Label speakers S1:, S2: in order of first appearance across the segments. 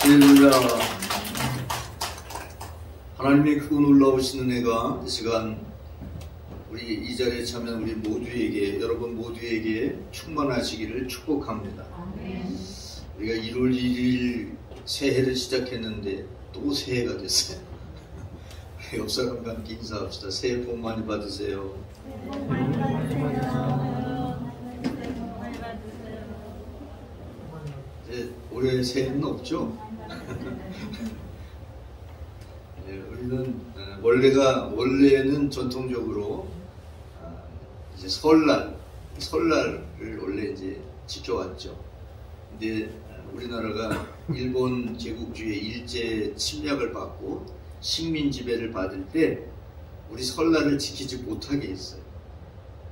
S1: 할렐루야. 하나님의 크고 놀라우신 은혜가 이 시간 우리 이 자리에 참여한 우리 모두에게, 여러분 모두에게 충만하시기를 축복합니다. 우리가 1월 1일 새해를 시작했는데 또 새해가 됐어요. 옆 사람과 함께 인사합시다. 새해 복 많이 받으세요. 이제 올해 새해는 없죠? 네, 우리는 원래는 전통적으로 이제 설날을 원래 이제 지켜왔죠. 근데 우리나라가 일본 제국주의 일제 침략을 받고 식민 지배를 받을 때 우리 설날을 지키지 못하게 했어요.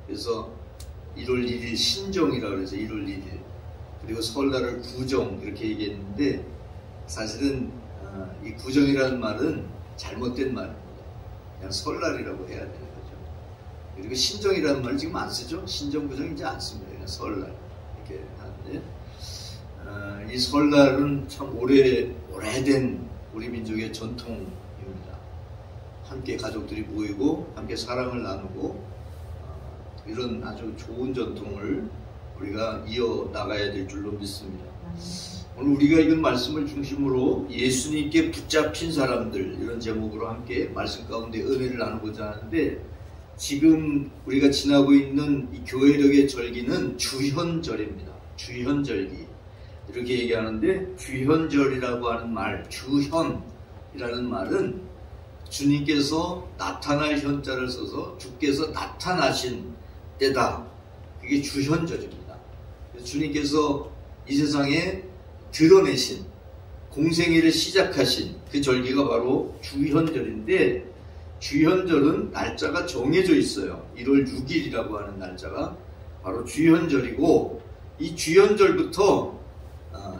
S1: 그래서 1월 1일 신정이라고 해서 1월 1일, 그리고 설날을 구정 이렇게 얘기했는데 사실은 이 구정이라는 말은 잘못된 말입니다. 그냥 설날이라고 해야 되는 거죠. 그리고 신정이라는 말을 지금 안 쓰죠. 신정, 구정 이제 안 씁니다. 그냥 설날 이렇게 하는데 이 설날은 참 오래된 우리 민족의 전통입니다. 함께 가족들이 모이고 함께 사랑을 나누고 이런 아주 좋은 전통을 우리가 이어나가야 될 줄로 믿습니다. 오늘 우리가 읽은 말씀을 중심으로 예수님께 붙잡힌 사람들, 이런 제목으로 함께 말씀 가운데 은혜를 나누고자 하는데, 지금 우리가 지나고 있는 이 교회력의 절기는 주현절입니다. 주현절기 이렇게 얘기하는데, 주현절이라고 하는 말, 주현이라는 말은 주님께서 나타날 현자를 써서 주께서 나타나신 때다. 그게 주현절입니다. 주님께서 이 세상에 드러내신, 공생애를 시작하신 그 절기가 바로 주현절인데, 주현절은 날짜가 정해져 있어요. 1월 6일이라고 하는 날짜가 바로 주현절이고, 이 주현절부터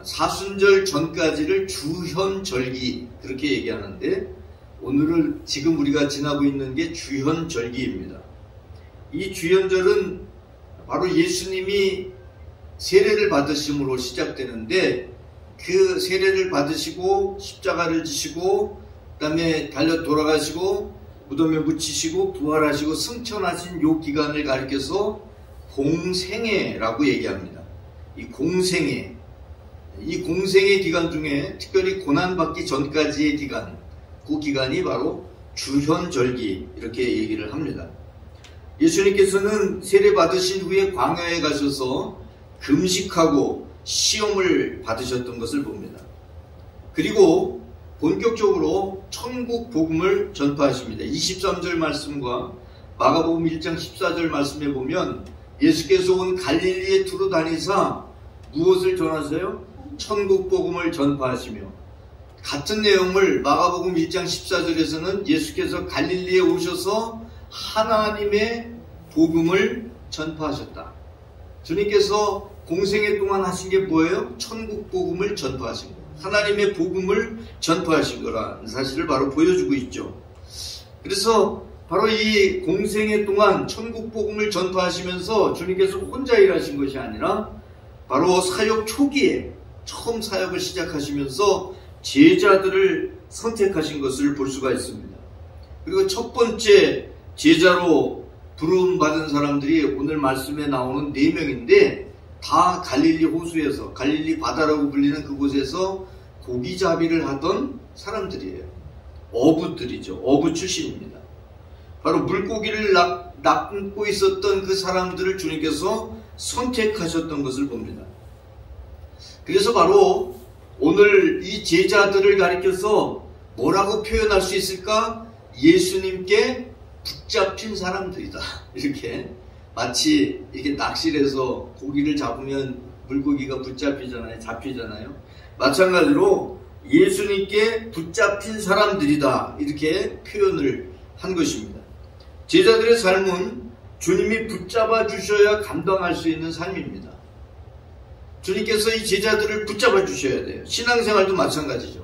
S1: 사순절 전까지를 주현절기 그렇게 얘기하는데, 오늘은 지금 우리가 지나고 있는 게 주현절기입니다. 이 주현절은 바로 예수님이 세례를 받으심으로 시작되는데, 그 세례를 받으시고 십자가를 지시고 그 다음에 달려 돌아가시고 무덤에 묻히시고 부활하시고 승천하신 요 기간을 가리켜서 공생애라고 얘기합니다. 이 공생애 기간 중에 특별히 고난받기 전까지의 기간, 그 기간이 바로 주현절기 이렇게 얘기를 합니다. 예수님께서는 세례 받으신 후에 광야에 가셔서 금식하고 시험을 받으셨던 것을 봅니다. 그리고 본격적으로 천국 복음을 전파하십니다. 23절 말씀과 마가복음 1장 14절 말씀에 보면 예수께서 온 갈릴리에 두루 다니사 무엇을 전하세요? 천국 복음을 전파하시며, 같은 내용을 마가복음 1장 14절에서는 예수께서 갈릴리에 오셔서 하나님의 복음을 전파하셨다. 주님께서 공생애 동안 하신 게 뭐예요? 천국 복음을 전파하신 거예요. 하나님의 복음을 전파하신 거라는 사실을 바로 보여주고 있죠. 그래서 바로 이 공생애 동안 천국 복음을 전파하시면서 주님께서 혼자 일하신 것이 아니라 바로 사역 초기에 처음 사역을 시작하시면서 제자들을 선택하신 것을 볼 수가 있습니다. 그리고 첫 번째 제자로 부름받은 사람들이 오늘 말씀에 나오는 4명인데 다 갈릴리 호수에서, 갈릴리 바다라고 불리는 그곳에서 고기잡이를 하던 사람들이에요. 어부들이죠. 어부 출신입니다. 바로 물고기를 낚고 있었던 그 사람들을 주님께서 선택하셨던 것을 봅니다. 그래서 바로 오늘 이 제자들을 가리켜서 뭐라고 표현할 수 있을까? 예수님께 붙잡힌 사람들이다. 이렇게 마치 이렇게 낚시를 해서 고기를 잡으면 물고기가 잡히잖아요. 마찬가지로 예수님께 붙잡힌 사람들이다. 이렇게 표현을 한 것입니다. 제자들의 삶은 주님이 붙잡아 주셔야 감당할 수 있는 삶입니다. 주님께서 이 제자들을 붙잡아 주셔야 돼요. 신앙생활도 마찬가지죠.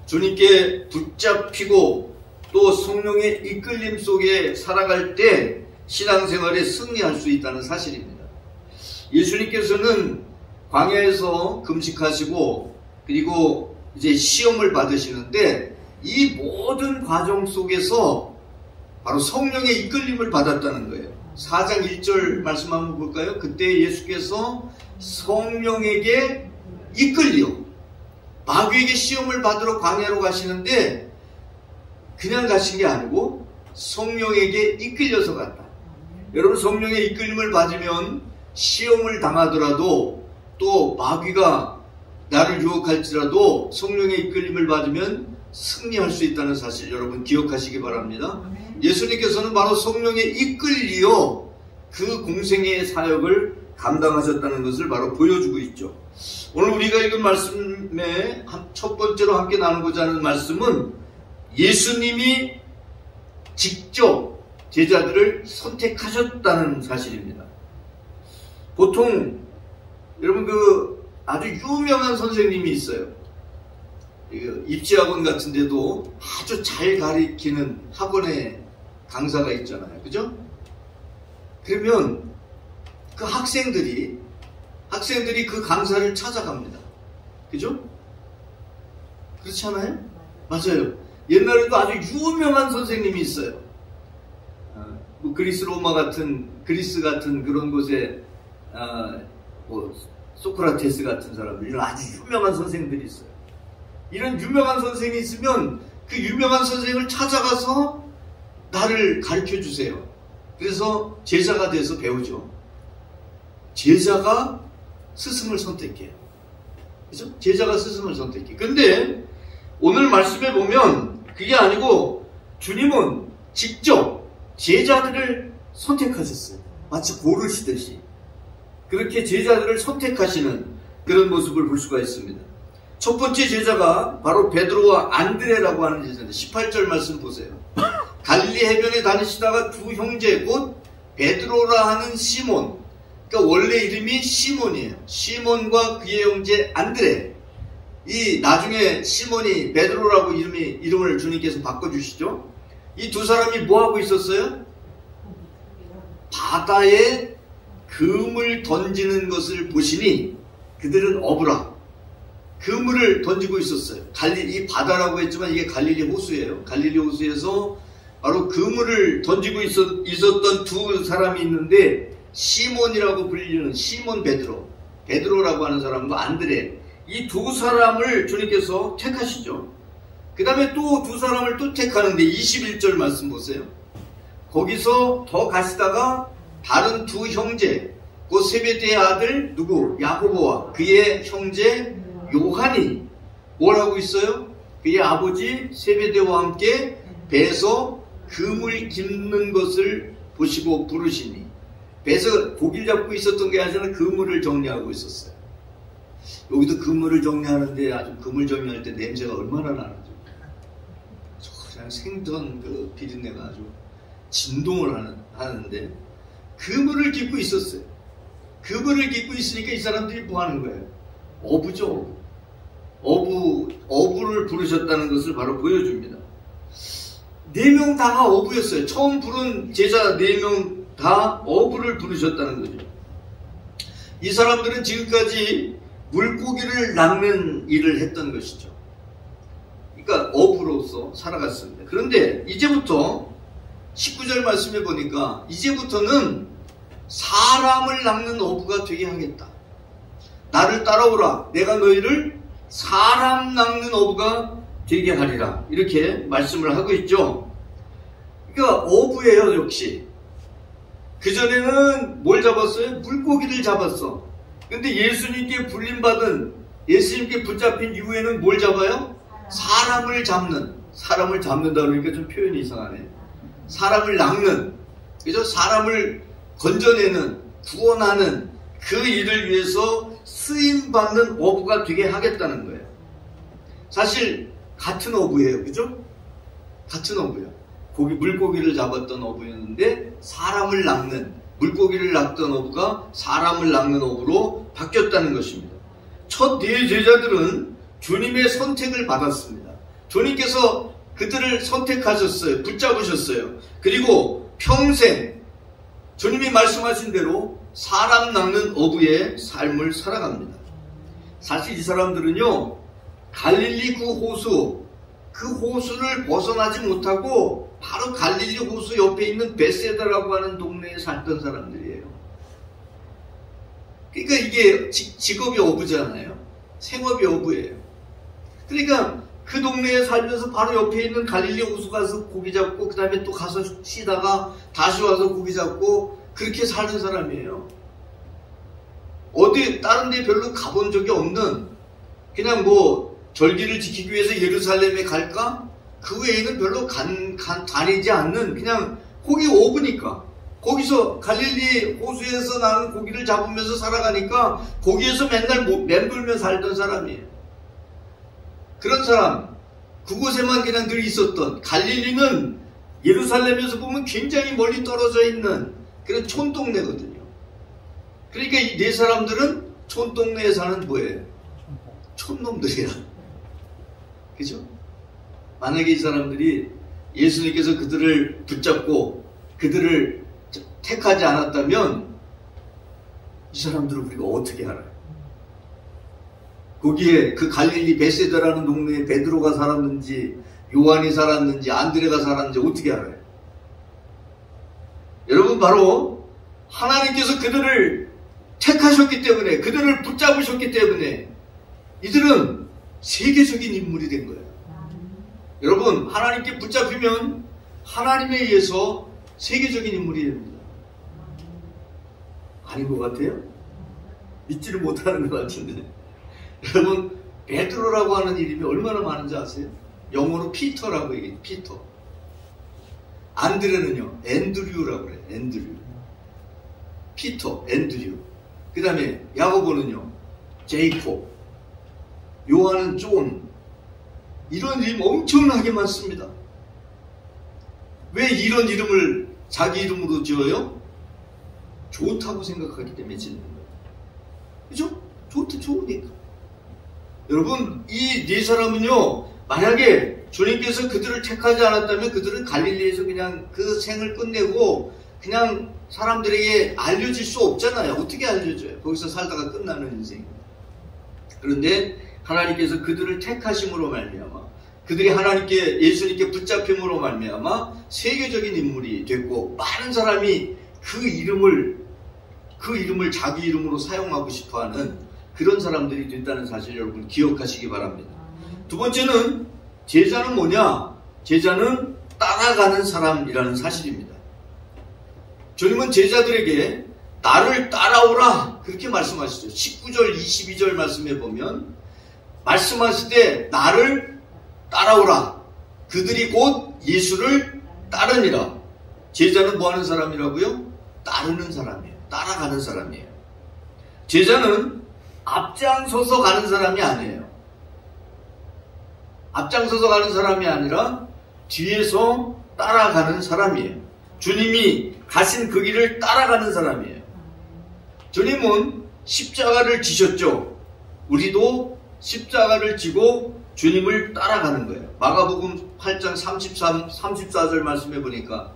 S1: 주님께 붙잡히고 또 성령의 이끌림 속에 살아갈 때 신앙생활에 승리할 수 있다는 사실입니다. 예수님께서는 광야에서 금식하시고 그리고 이제 시험을 받으시는데 이 모든 과정 속에서 바로 성령의 이끌림을 받았다는 거예요. 4장 1절 말씀 한번 볼까요? 그때 예수께서 성령에게 이끌려 마귀에게 시험을 받으러 광야로 가시는데 그냥 가신 게 아니고 성령에게 이끌려서 갔다. 여러분, 성령의 이끌림을 받으면 시험을 당하더라도 또 마귀가 나를 유혹할지라도 성령의 이끌림을 받으면 승리할 수 있다는 사실 여러분 기억하시기 바랍니다. 예수님께서는 바로 성령에 이끌려 그 공생애의 사역을 감당하셨다는 것을 바로 보여주고 있죠. 오늘 우리가 읽은 말씀에 첫 번째로 함께 나누고자 하는 말씀은 예수님이 직접 제자들을 선택하셨다는 사실입니다. 보통 여러분 아주 유명한 선생님이 있어요. 입시학원 같은 데도 아주 잘 가르치는 학원의 강사가 있잖아요. 그죠? 그러면 그 학생들이 그 강사를 찾아갑니다. 그죠? 그렇지 않아요? 맞아요. 옛날에도 아주 유명한 선생님이 있어요. 그리스 같은 그런 곳에 소크라테스 같은 사람들, 이런 아주 유명한 선생들이 있어요. 이런 유명한 선생이 있으면 그 유명한 선생을 찾아가서 나를 가르쳐 주세요. 그래서 제자가 돼서 배우죠. 제자가 스승을 선택해요. 그죠? 제자가 스승을 선택해요. 근데 오늘 말씀에 보면 그게 아니고 주님은 직접 제자들을 선택하셨어요. 마치 고르시듯이. 그렇게 제자들을 선택하시는 그런 모습을 볼 수가 있습니다. 첫 번째 제자가 바로 베드로와 안드레라고 하는 제자인데 18절 말씀 보세요. 갈릴리 해변에 다니시다가 두 형제 곧 베드로라 하는 시몬, 그러니까 원래 이름이 시몬이에요. 시몬과 그의 형제 안드레. 이 나중에 시몬이 베드로라고 이름을 주님께서 바꿔주시죠. 이 두 사람이 뭐하고 있었어요? 바다에 그물 던지는 것을 보시니 그들은 어부라. 그물을 던지고 있었어요. 이 바다라고 했지만 이게 갈릴리 호수예요. 갈릴리 호수에서 바로 그물을 던지고 있었던 두 사람이 있는데 시몬이라고 불리는 시몬 베드로라고 하는 사람과 안드레, 이 두 사람을 주님께서 택하시죠. 그 다음에 또 두 사람을 또 택하는데 21절 말씀 보세요. 거기서 더 가시다가 다른 두 형제, 곧 세베대의 아들 누구? 야고보와 그의 형제 요한이 뭘 하고 있어요? 그의 아버지 세베대와 함께 배에서 그물 깁는 것을 보시고 부르시니, 배에서 고기를 잡고 있었던 게 아니라 그물을 정리하고 있었어요. 여기도 그물을 정리하는데 아주 그물 정리할 때 냄새가 얼마나 나는지, 그냥 생선 그 비린내가 아주 진동을 하는데 그물을 깁고 있었어요. 그물을 깁고 있으니까 이 사람들이 뭐 하는 거예요? 어부죠. 어부를 부르셨다는 것을 바로 보여줍니다. 4명 다가 어부였어요. 처음 부른 제자 4명 다 어부를 부르셨다는 거죠. 이 사람들은 지금까지 물고기를 낚는 일을 했던 것이죠. 그러니까 어부로서 살아갔습니다. 그런데 이제부터 19절 말씀에 보니까 이제부터는 사람을 낚는 어부가 되게 하겠다. 나를 따라오라. 내가 너희를 사람 낚는 어부가 되게 하리라. 이렇게 말씀을 하고 있죠. 그러니까 어부예요, 역시. 그전에는 뭘 잡았어요? 물고기를 잡았어. 근데 예수님께 예수님께 붙잡힌 이후에는 뭘 잡아요? 사람을 잡는다 그러니까 좀 표현이 이상하네. 사람을 낚는, 그죠? 사람을 건져내는, 구원하는 그 일을 위해서 쓰임받는 어부가 되게 하겠다는 거예요. 사실 같은 어부예요. 그죠? 같은 어부예요. 물고기를 잡았던 어부였는데 물고기를 낚던 어부가 사람을 낚는 어부로 바뀌었다는 것입니다. 첫 네 제자들은 주님의 선택을 받았습니다. 주님께서 그들을 선택하셨어요. 붙잡으셨어요. 그리고 평생 주님이 말씀하신 대로 사람 낚는 어부의 삶을 살아갑니다. 사실 이 사람들은요, 갈릴리 그 호수를 벗어나지 못하고 바로 갈릴리 호수 옆에 있는 베세다라고 하는 동네에 살던 사람들이에요. 그러니까 이게 직업이 어부잖아요. 생업이 어부예요. 그러니까 그 동네에 살면서 바로 옆에 있는 갈릴리 호수 가서 고기 잡고 그 다음에 또 가서 쉬다가 다시 와서 고기 잡고 그렇게 사는 사람이에요. 어디 다른 데 별로 가본 적이 없는, 그냥 뭐 절기를 지키기 위해서 예루살렘에 갈까? 그 외에는 별로 다니지 않는, 그냥 거기 어부니까 거기서 갈릴리 호수에서 나는 고기를 잡으면서 살아가니까 거기에서 맨날 맴돌며 살던 사람이에요. 그런 사람, 그곳에만 그냥 늘 있었던, 갈릴리는 예루살렘에서 보면 굉장히 멀리 떨어져 있는 그런 촌동네거든요. 그러니까 이 네 사람들은 촌동네에 사는 뭐예요? 촌놈들이야. 그죠? 만약에 이 사람들이 예수님께서 그들을 붙잡고 그들을 택하지 않았다면 이 사람들을 우리가 어떻게 알아요? 거기에 그 갈릴리 베세다라는 동네에 베드로가 살았는지 요한이 살았는지 안드레가 살았는지 어떻게 알아요? 여러분, 바로 하나님께서 그들을 택하셨기 때문에, 그들을 붙잡으셨기 때문에 이들은 세계적인 인물이 된 거예요. 여러분, 하나님께 붙잡히면 하나님에 의해서 세계적인 인물이 됩니다. 아닌 것 같아요? 믿지를 못하는 것 같은데. 여러분, 베드로라고 하는 이름이 얼마나 많은지 아세요? 영어로 피터라고 얘기해요. 피터. 안드레는요, 앤드류라고 그래요. 앤드류. 피터, 앤드류. 그 다음에 야고보는요, 제이콥. 요한은 존. 이런 이름 엄청나게 많습니다. 왜 이런 이름을 자기 이름으로 지어요? 좋다고 생각하기 때문에 짓는 거예요. 그죠? 좋으니까. 여러분, 이 네 사람은요, 만약에 주님께서 그들을 택하지 않았다면 그들은 갈릴리에서 그냥 그 생을 끝내고 그냥 사람들에게 알려질 수 없잖아요. 어떻게 알려줘요? 거기서 살다가 끝나는 인생입니다. 그런데 하나님께서 그들을 택하심으로 말미암아, 그들이 하나님께, 예수님께 붙잡힘으로 말미암아 세계적인 인물이 됐고, 많은 사람이 그 이름을 자기 이름으로 사용하고 싶어하는 그런 사람들이 됐다는 사실 여러분 기억하시기 바랍니다. 두 번째는, 제자는 뭐냐? 제자는 따라가는 사람이라는 사실입니다. 주님은 제자들에게 나를 따라오라 그렇게 말씀하시죠. 19절 22절 말씀해 보면 말씀하실 때 나를 따라오라, 그들이 곧 예수를 따르니라. 제자는 뭐 하는 사람이라고요? 따르는 사람이에요. 따라가는 사람이에요. 제자는 앞장서서 가는 사람이 아니에요. 앞장서서 가는 사람이 아니라 뒤에서 따라가는 사람이에요. 주님이 가신 그 길을 따라가는 사람이에요. 주님은 십자가를 지셨죠. 우리도 십자가를 지고 주님을 따라가는 거예요. 마가복음 8장 34절 말씀해 보니까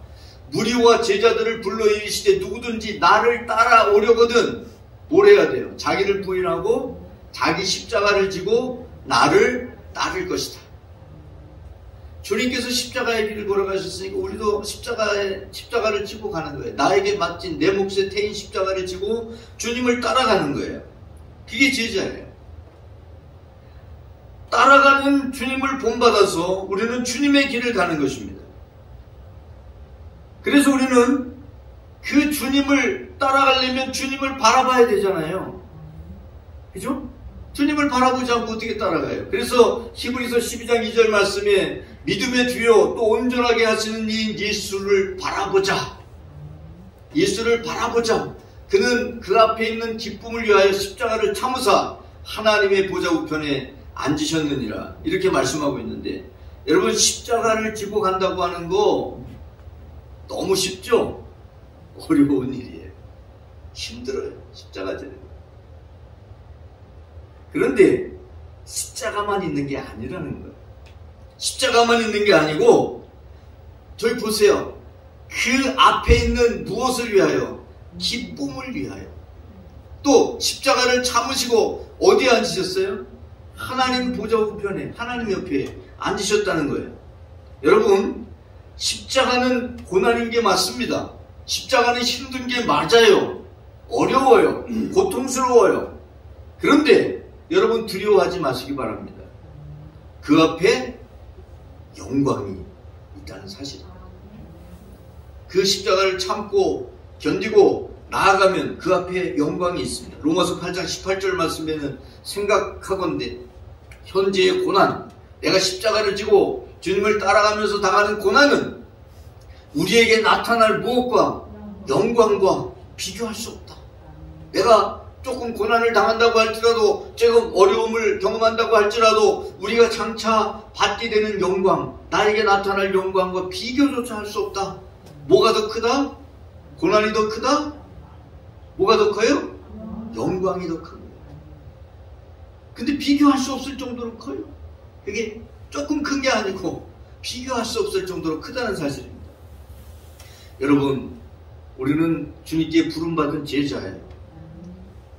S1: 무리와 제자들을 불러 이르시되 누구든지 나를 따라오려거든 뭘 해야 돼요? 자기를 부인하고 자기 십자가를 지고 나를 따를 것이다. 주님께서 십자가의 길을 걸어가셨으니까 우리도 십자가를 지고 가는 거예요. 나에게 맡긴 내 몫에 태인 십자가를 지고 주님을 따라가는 거예요. 그게 제자예요. 따라가는 주님을 본받아서 우리는 주님의 길을 가는 것입니다. 그래서 우리는 그 주님을 따라가려면 주님을 바라봐야 되잖아요. 그죠? 주님을 바라보지 않고 어떻게 따라가요? 그래서 히브리서 12장 2절 말씀에 믿음의 주여 또 온전하게 하시는 이 예수를 바라보자. 예수를 바라보자. 그는 그 앞에 있는 기쁨을 위하여 십자가를 참으사 하나님의 보좌 우편에 앉으셨느니라. 이렇게 말씀하고 있는데, 여러분 십자가를 지고 간다고 하는 거 너무 쉽죠? 어려운 일이에요. 힘들어요. 십자가 지는 거. 그런데 십자가만 있는 게 아니라는 거예요. 십자가만 있는 게 아니고, 저희 보세요. 그 앞에 있는 무엇을 위하여? 기쁨을 위하여. 또 십자가를 참으시고 어디에 앉으셨어요? 하나님 보좌 우편에 하나님 옆에 앉으셨다는 거예요. 여러분, 십자가는 고난인 게 맞습니다. 십자가는 힘든 게 맞아요. 어려워요. 고통스러워요. 그런데 여러분 두려워하지 마시기 바랍니다. 그 앞에 영광이 있다는 사실. 그 십자가를 참고 견디고 나아가면 그 앞에 영광이 있습니다. 로마서 8장 18절 말씀에는 생각하건대 현재의 고난, 내가 십자가를 지고 주님을 따라가면서 당하는 고난은 우리에게 나타날 무엇과 영광과 비교할 수 없다. 내가 조금 고난을 당한다고 할지라도, 조금 어려움을 경험한다고 할지라도 우리가 장차 받게 되는 영광, 나에게 나타날 영광과 비교조차 할 수 없다. 뭐가 더 크다? 고난이 더 크다? 뭐가 더 커요? 영광이 더 큽니다. 근데 비교할 수 없을 정도로 커요. 그게 조금 큰 게 아니고 비교할 수 없을 정도로 크다는 사실입니다. 여러분, 우리는 주님께 부름받은 제자예요.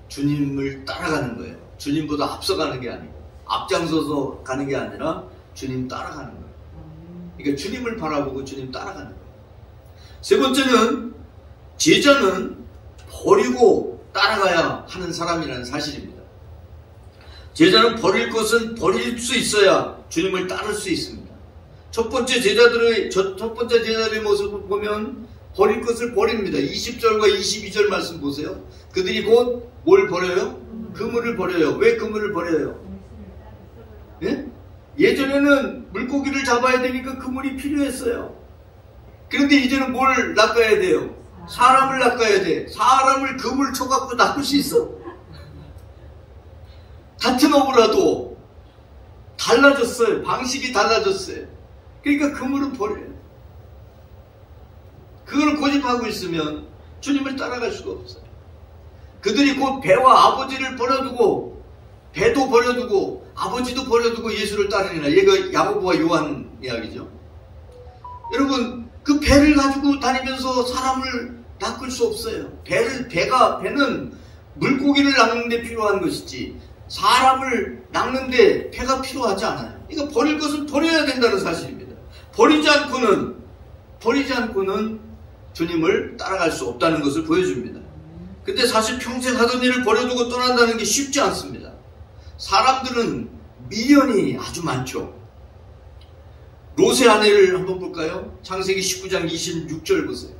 S1: 주님을 따라가는 거예요. 주님보다 앞서가는 게 아니고, 앞장서서 가는 게 아니라 주님 따라가는 거예요. 그러니까 주님을 바라보고 주님 따라가는 거예요. 세 번째는, 제자는 버리고 따라가야 하는 사람이라는 사실입니다. 제자는 버릴 것은 버릴 수 있어야 주님을 따를 수 있습니다. 첫 번째 제자들의 모습을 보면 버릴 것을 버립니다. 20절과 22절 말씀 보세요. 그들이 곧 뭘 버려요? 그물을 버려요. 왜 그물을 버려요? 예? 예전에는 물고기를 잡아야 되니까 그물이 필요했어요. 그런데 이제는 뭘 낚아야 돼요? 사람을 낚아야 돼. 사람을 그물 쳐갖고 낚을 수 있어? 같은 어부라도 달라졌어요. 방식이 달라졌어요. 그러니까 그물은 버려요. 그걸 고집하고 있으면 주님을 따라갈 수가 없어요. 그들이 곧 배와 아버지를 버려두고, 배도 버려두고 아버지도 버려두고 예수를 따르리라. 얘가 야고보와 요한 이야기죠. 여러분, 그 배를 가지고 다니면서 사람을 낚을 수 없어요. 배는 물고기를 낚는 데 필요한 것이지 사람을 낚는 데 배가 필요하지 않아요. 그러니까 버릴 것은 버려야 된다는 사실입니다. 버리지 않고는 주님을 따라갈 수 없다는 것을 보여줍니다. 근데 사실 평생 하던 일을 버려두고 떠난다는 게 쉽지 않습니다. 사람들은 미련이 아주 많죠. 롯의 아내를 한번 볼까요? 창세기 19장 26절 보세요.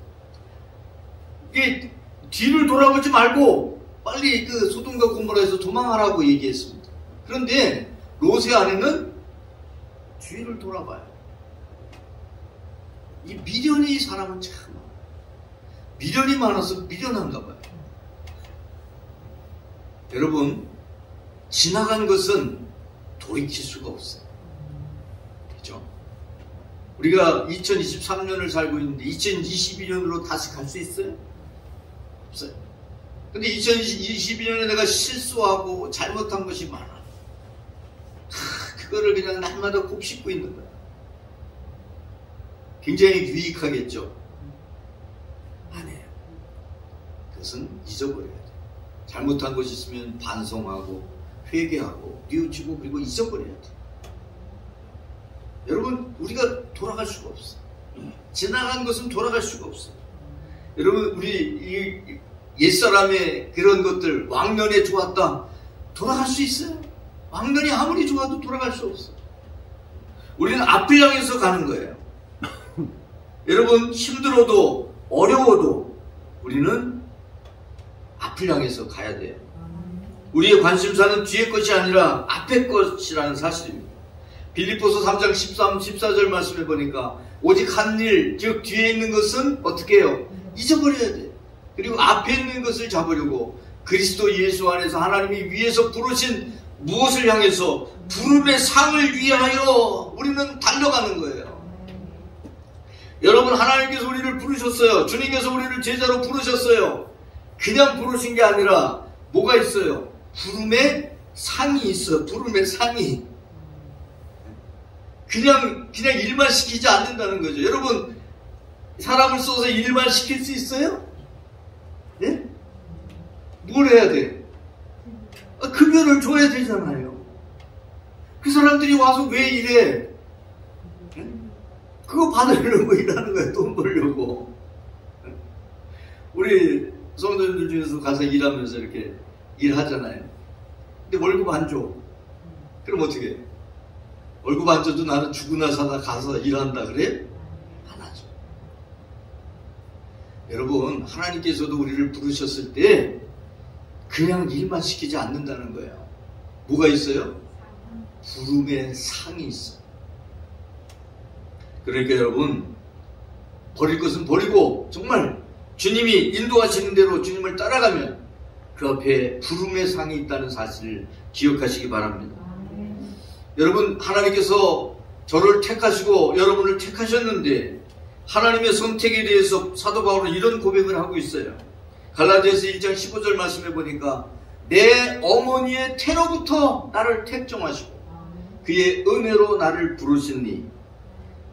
S1: 이게 뒤를 돌아보지 말고 빨리 그 소돔과 고모라에서 도망하라고 얘기했습니다. 그런데 롯의 아내는 뒤를 돌아봐요. 이 미련이 사람은 참 미련이 많아서 미련한가 봐요. 여러분, 지나간 것은 돌이킬 수가 없어요. 그렇죠? 우리가 2023년을 살고 있는데 2022년으로 다시 갈 수 있어요? 없어요. 근데 2022년에 내가 실수하고 잘못한 것이 많아. 그거를 그냥 날마다 곱씹고 있는 거야. 굉장히 유익하겠죠? 아니에요. 그것은 잊어버려야 돼. 잘못한 것이 있으면 반성하고 회개하고 뉘우치고 그리고 잊어버려야 돼. 여러분, 우리가 돌아갈 수가 없어. 지나간 것은 돌아갈 수가 없어. 여러분, 우리 옛사람의 그런 것들, 왕년에 좋았다, 돌아갈 수 있어요? 왕년이 아무리 좋아도 돌아갈 수 없어. 우리는 앞을 향해서 가는 거예요. 여러분, 힘들어도 어려워도 우리는 앞을 향해서 가야 돼요. 우리의 관심사는 뒤의 것이 아니라 앞의 것이라는 사실입니다. 빌립보서 3장 13, 14절 말씀해 보니까 오직 한 일, 즉 뒤에 있는 것은 어떻게 해요? 잊어버려야 돼. 그리고 앞에 있는 것을 잡으려고 그리스도 예수 안에서 하나님이 위에서 부르신 무엇을 향해서 부름의 상을 위하여 우리는 달려가는 거예요. 여러분, 하나님께서 우리를 부르셨어요. 주님께서 우리를 제자로 부르셨어요. 그냥 부르신 게 아니라 뭐가 있어요? 부름의 상이 있어요. 부름의 상이. 그냥 일만 시키지 않는다는 거죠. 여러분, 사람을 써서 일만 시킬 수 있어요? 예? 뭘 해야 돼? 급여를 줘야 되잖아요. 그 사람들이 와서 왜 이래? 그거 받으려고 일하는 거야. 돈 벌려고. 우리 성도님들 중에서 가서 일하면서 이렇게 일하잖아요. 근데 월급 안 줘. 그럼 어떻게 해? 월급 안 줘도 나는 죽으나 사나 가서 일한다 그래? 안 하죠. 여러분, 하나님께서도 우리를 부르셨을 때 그냥 일만 시키지 않는다는 거예요. 뭐가 있어요? 부름의 상이 있어요. 그러니까 여러분, 버릴 것은 버리고 정말 주님이 인도하시는 대로 주님을 따라가면 그 앞에 부름의 상이 있다는 사실을 기억하시기 바랍니다. 여러분, 하나님께서 저를 택하시고 여러분을 택하셨는데 하나님의 선택에 대해서 사도 바울은 이런 고백을 하고 있어요. 갈라디아서 1장 15절 말씀해 보니까 내 어머니의 태로부터 나를 택정하시고 그의 은혜로 나를 부르시니,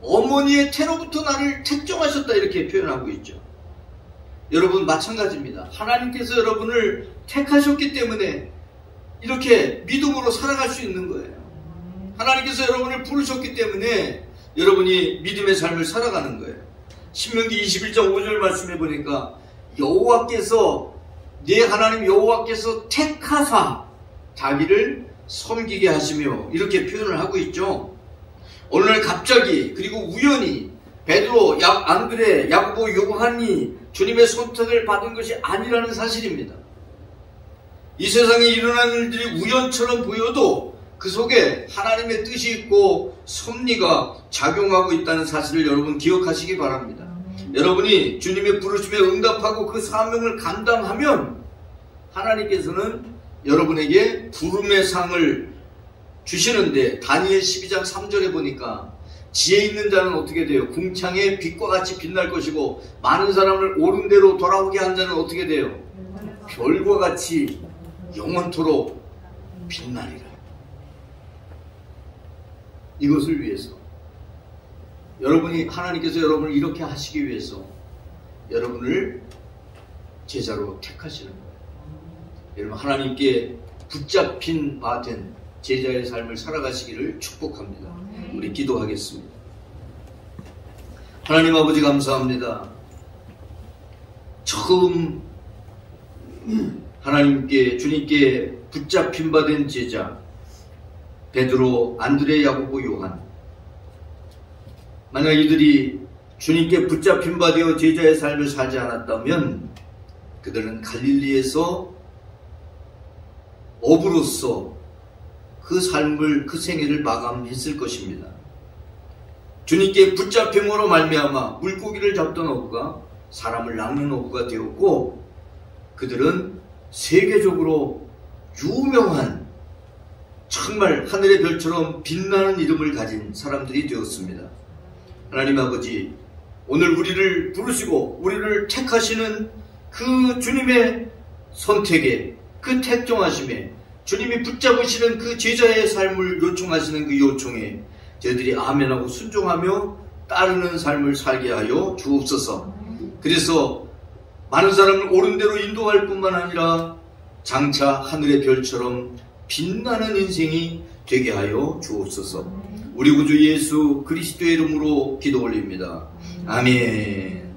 S1: 어머니의 태로부터 나를 택정하셨다 이렇게 표현하고 있죠. 여러분, 마찬가지입니다. 하나님께서 여러분을 택하셨기 때문에 이렇게 믿음으로 살아갈 수 있는 거예요. 하나님께서 여러분을 부르셨기 때문에 여러분이 믿음의 삶을 살아가는 거예요. 신명기 21장 5절 말씀해 보니까 여호와께서, 네 하나님 여호와께서 택하사 자기를 섬기게 하시며 이렇게 표현을 하고 있죠. 오늘 갑자기 그리고 우연히 베드로, 안드레, 야고보, 요한이 주님의 선택을 받은 것이 아니라는 사실입니다. 이 세상에 일어나는 일들이 우연처럼 보여도 그 속에 하나님의 뜻이 있고 섭리가 작용하고 있다는 사실을 여러분 기억하시기 바랍니다. 여러분이 주님의 부르심에 응답하고 그 사명을 감당하면 하나님께서는 여러분에게 부름의 상을 주시는데, 다니엘 12장 3절에 보니까 지혜 있는 자는 어떻게 돼요? 궁창의 빛과 같이 빛날 것이고 많은 사람을 옳은 대로 돌아오게 한 자는 어떻게 돼요? 별과 같이 영원토록 빛나리라. 이것을 위해서 여러분이, 하나님께서 여러분을 이렇게 하시기 위해서 여러분을 제자로 택하시는 거예요. 여러분, 하나님께 붙잡힌 바 된 제자의 삶을 살아가시기를 축복합니다. 우리 기도하겠습니다. 하나님 아버지, 감사합니다. 처음 하나님께, 주님께 붙잡힌 바 된 제자 베드로, 안드레, 야고보, 요한, 만약 이들이 주님께 붙잡힌 바 되어 제자의 삶을 살지 않았다면 그들은 갈릴리에서 어부로서 그 삶을, 그 생애를 마감했을 것입니다. 주님께 붙잡힘으로 말미암아 물고기를 잡던 어부가 사람을 낚는 어부가 되었고, 그들은 세계적으로 유명한, 정말 하늘의 별처럼 빛나는 이름을 가진 사람들이 되었습니다. 하나님 아버지, 오늘 우리를 부르시고 우리를 택하시는 그 주님의 선택에, 그 택정하심에, 주님이 붙잡으시는 그 제자의 삶을 요청하시는 그 요청에 저희들이 아멘하고 순종하며 따르는 삶을 살게 하여 주옵소서. 그래서 많은 사람을 옳은 대로 인도할 뿐만 아니라 장차 하늘의 별처럼 빛나는 인생이 되게 하여 주옵소서. 우리 구주 예수 그리스도의 이름으로 기도 올립니다. 아멘.